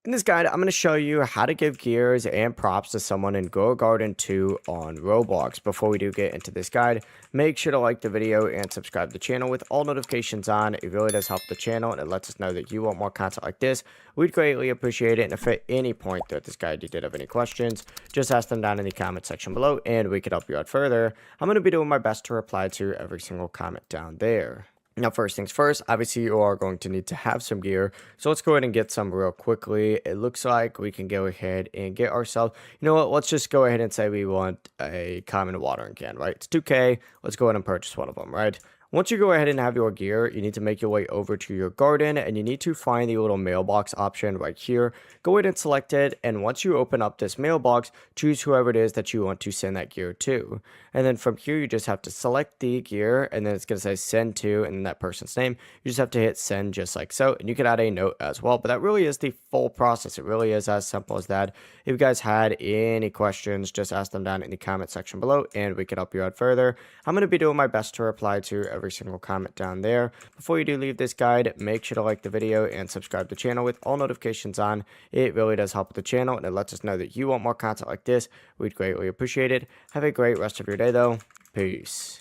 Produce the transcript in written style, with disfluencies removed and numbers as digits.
In this guide, I'm going to show you how to give gears and props to someone in Grow a Garden 2 on Roblox. Before we do get into this guide, make sure to like the video and subscribe to the channel with all notifications on. It really does help the channel and it lets us know that you want more content like this. We'd greatly appreciate it. And if at any point throughout this guide you did have any questions, just ask them down in the comment section below and we could help you out further. I'm going to be doing my best to reply to every single comment down there. Now, first things first, obviously you are going to need to have some gear. So let's go ahead and get some real quickly. It looks like we can go ahead and get ourselves, you know what, let's just go ahead and say we want a common watering can, right? It's 2K. Let's go ahead and purchase one of them, right? Once you go ahead and have your gear, you need to make your way over to your garden and you need to find the little mailbox option right here. Go ahead and select it. And once you open up this mailbox, choose whoever it is that you want to send that gear to. And then from here, you just have to select the gear and then it's going to say send to and that person's name. You just have to hit send just like so. And you can add a note as well. But that really is the full process. It really is as simple as that. If you guys had any questions, just ask them down in the comment section below and we can help you out further. I'm going to be doing my best to reply to every single comment down there. Before you do leave this guide, make sure to like the video and subscribe to the channel with all notifications on. It really does help the channel and it lets us know that you want more content like this. We'd greatly appreciate it. Have a great rest of your day though. Peace.